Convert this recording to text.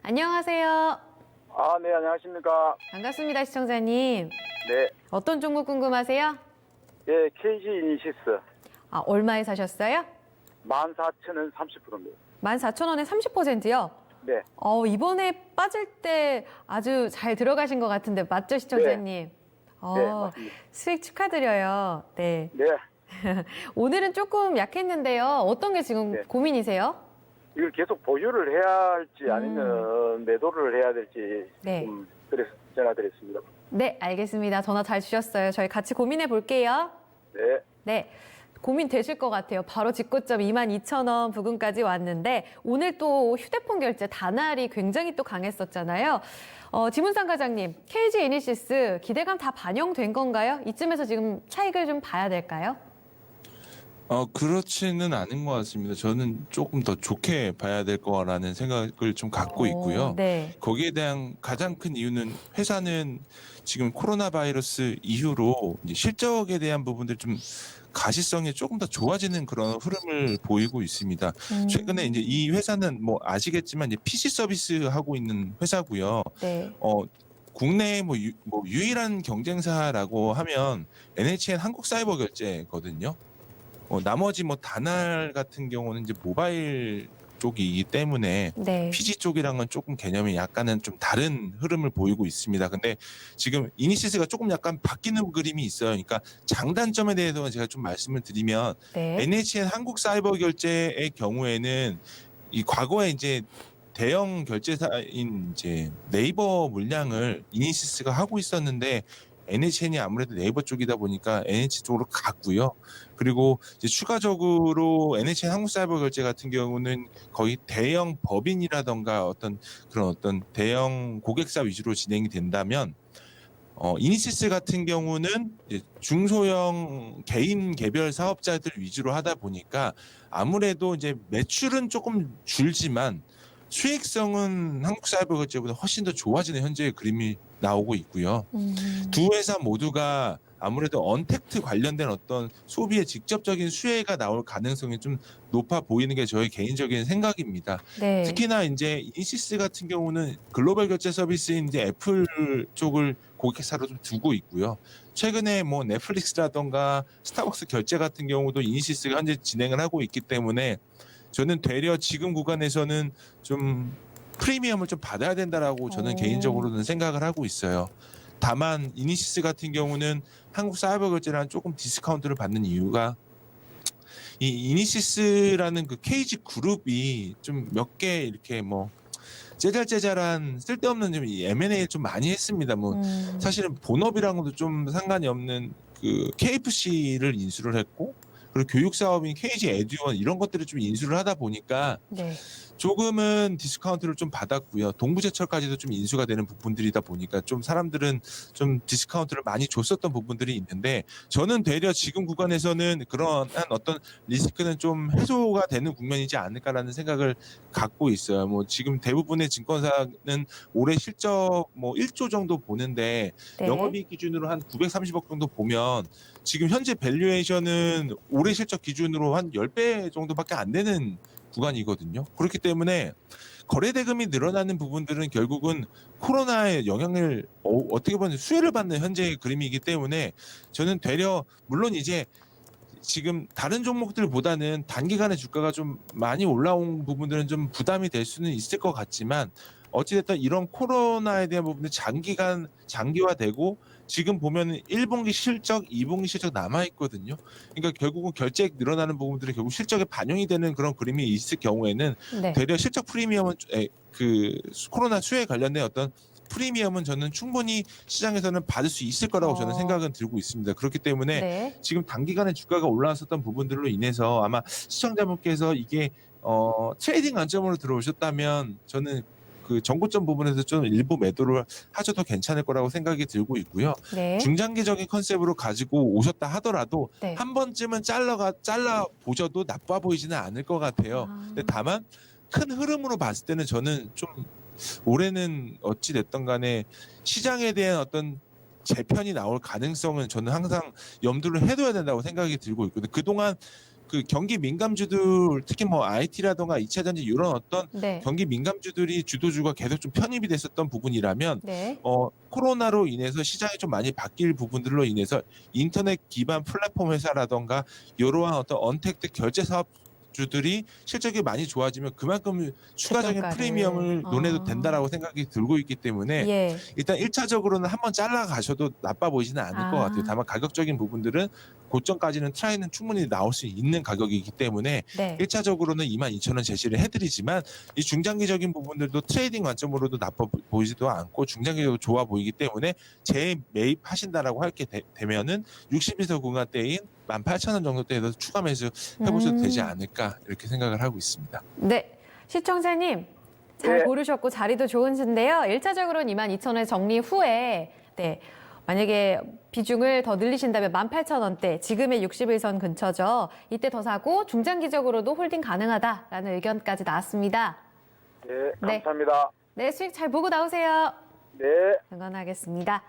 안녕하세요. 네, 안녕하십니까. 반갑습니다, 시청자님. 네, 어떤 종목 궁금하세요? 예, KG 이니시스 얼마에 사셨어요? 14,000원 30%입니다. 14,000원에 30%요? 네, 이번에 빠질 때 아주 잘 들어가신 것 같은데, 맞죠, 시청자님? 네, 맞습니다. 수익 축하드려요. 네. 네, 오늘은 조금 약했는데요. 어떤 게 지금 네. 고민이세요? 이걸 계속 보유를 해야 할지 아니면 매도를 해야 될지 네. 그래서 전화드렸습니다. 네, 알겠습니다. 전화 잘 주셨어요. 저희 같이 고민해 볼게요. 네, 네. 고민 되실 것 같아요. 바로 직고점 22,000원 부근까지 왔는데 오늘 또 휴대폰 결제 단알이 굉장히 또 강했었잖아요. 지문상 과장님, KG 이니시스 기대감 다 반영된 건가요? 이쯤에서 지금 차익을 좀 봐야 될까요? 그렇지는 않은 것 같습니다. 저는 조금 더 좋게 봐야 될 거라는 생각을 좀 갖고 있고요. 네. 거기에 대한 가장 큰 이유는 회사는 지금 코로나 바이러스 이후로 이제 실적에 대한 부분들 좀 가시성이 조금 더 좋아지는 그런 흐름을 보이고 있습니다. 최근에 이제 이 회사는 뭐 아시겠지만 이제 PC 서비스 하고 있는 회사고요. 네. 국내 유일한 경쟁사라고 하면 NHN 한국사이버결제거든요. 나머지 뭐 다날 같은 경우는 이제 모바일 쪽이기 때문에 네. PC 쪽이랑은 조금 개념이 약간은 좀 다른 흐름을 보이고 있습니다. 근데 지금 이니시스가 조금 약간 바뀌는 그림이 있어요. 그러니까 장단점에 대해서 제가 좀 말씀을 드리면 네. NHN 한국사이버결제의 경우에는 이 과거에 이제 대형 결제사인 이제 네이버 물량을 이니시스가 하고 있었는데 NHN이 아무래도 네이버 쪽이다 보니까 NH 쪽으로 갔고요. 그리고 이제 추가적으로 NHN 한국사이버결제 같은 경우는 거의 대형 법인이라던가 어떤 대형 고객사 위주로 진행이 된다면 이니시스 같은 경우는 이제 중소형 개인 개별 사업자들 위주로 하다 보니까 아무래도 이제 매출은 조금 줄지만 수익성은 한국사이버결제보다 훨씬 더 좋아지는 현재의 그림이 나오고 있고요. 두 회사 모두가 아무래도 언택트 관련된 어떤 소비의 직접적인 수혜가 나올 가능성이 좀 높아 보이는 게 저의 개인적인 생각입니다. 네. 특히나 이제 이니시스 같은 경우는 글로벌 결제 서비스인 이제 애플 쪽을 고객사로 좀 두고 있고요. 최근에 뭐 넷플릭스라던가 스타벅스 결제 같은 경우도 이니시스가 현재 진행을 하고 있기 때문에 저는 되려 지금 구간에서는 좀 프리미엄을 좀 받아야 된다라고 저는 개인적으로는 생각을 하고 있어요. 다만 이니시스 같은 경우는 한국 사이버 결제랑 조금 디스카운트를 받는 이유가 이 이니시스라는 그 KG 그룹이 좀 몇 개 이렇게 뭐 째잘째잘한 쓸데없는 좀 M&A 좀 많이 했습니다. 뭐 사실은 본업이랑도 좀 상관이 없는 그 KFC를 인수를 했고 그리고 교육 사업인 KG 에듀원 이런 것들을 좀 인수를 하다 보니까 네. 조금은 디스카운트를 좀 받았고요. 동부제철까지도 좀 인수가 되는 부분들이다 보니까 좀 사람들은 좀 디스카운트를 많이 줬었던 부분들이 있는데 저는 되려 지금 구간에서는 그러한 어떤 리스크는 좀 해소가 되는 국면이지 않을까라는 생각을 갖고 있어요. 뭐 지금 대부분의 증권사는 올해 실적 뭐 1조 정도 보는데 네. 영업이익 기준으로 한 930억 정도 보면 지금 현재 밸류에이션은 올해 실적 기준으로 한 10배 정도밖에 안 되는 구간이거든요. 그렇기 때문에 거래 대금이 늘어나는 부분들은 결국은 코로나의 영향을 어떻게 보면 수혜를 받는 현재의 그림이기 때문에 저는 되려 물론 이제 지금 다른 종목들보다는 단기간에 주가가 좀 많이 올라온 부분들은 좀 부담이 될 수는 있을 것 같지만 어찌됐든 이런 코로나에 대한 부분은 장기화되고 지금 보면 1분기 실적, 2분기 실적 남아있거든요. 그러니까 결국은 결제액 늘어나는 부분들이 결국 실적에 반영이 되는 그런 그림이 있을 경우에는 네. 되려 실적 프리미엄은 그 코로나 수혜에 관련된 어떤 프리미엄은 저는 충분히 시장에서는 받을 수 있을 거라고 저는 생각은 들고 있습니다. 그렇기 때문에 네. 지금 단기간에 주가가 올라왔었던 부분들로 인해서 아마 시청자분께서 이게 트레이딩 관점으로 들어오셨다면 저는 그 정고점 부분에서 좀 일부 매도를 하셔도 괜찮을 거라고 생각이 들고 있고요. 네. 중장기적인 컨셉으로 가지고 오셨다 하더라도 네. 한 번쯤은 잘라 보셔도 나빠 보이지는 않을 것 같아요. 근데 다만 큰 흐름으로 봤을 때는 저는 좀 올해는 어찌 됐든 간에 시장에 대한 어떤 재편이 나올 가능성은 저는 항상 염두를 해둬야 된다고 생각이 들고 있거든요. 그동안 그 경기 민감주들 특히 뭐 IT라던가 2차 전지 이런 어떤 네. 경기 민감주들이 주도주가 계속 좀 편입이 됐었던 부분이라면 네. 코로나로 인해서 시장이 좀 많이 바뀔 부분들로 인해서 인터넷 기반 플랫폼 회사라던가 이러한 어떤 언택트 결제 사업주들이 실적이 많이 좋아지면 그만큼 추가적인 재평가를. 프리미엄을 논해도 아. 된다라고 생각이 들고 있기 때문에 예. 일단 1차적으로는 한번 잘라 가셔도 나빠 보이지는 않을 것 같아요. 다만 가격적인 부분들은 고점까지는 트라이는 충분히 나올 수 있는 가격이기 때문에 네. 1차적으로는 22,000원 제시를 해드리지만 이 중장기적인 부분들도 트레이딩 관점으로도 나빠 보이지도 않고 중장기적으로 좋아 보이기 때문에 재매입하신다라고 할 게 되면은 60에서 구간대인 18,000원 정도대에서 추가 매수 해보셔도 되지 않을까 이렇게 생각을 하고 있습니다. 네. 시청자님, 잘 네. 고르셨고 자리도 좋으신데요. 1차적으로는 22,000원 정리 후에 네. 만약에 비중을 더 늘리신다면 18,000원대, 지금의 60일선 근처죠. 이때 더 사고 중장기적으로도 홀딩 가능하다라는 의견까지 나왔습니다. 네, 감사합니다. 네, 수익 잘 보고 나오세요. 네. 응원하겠습니다.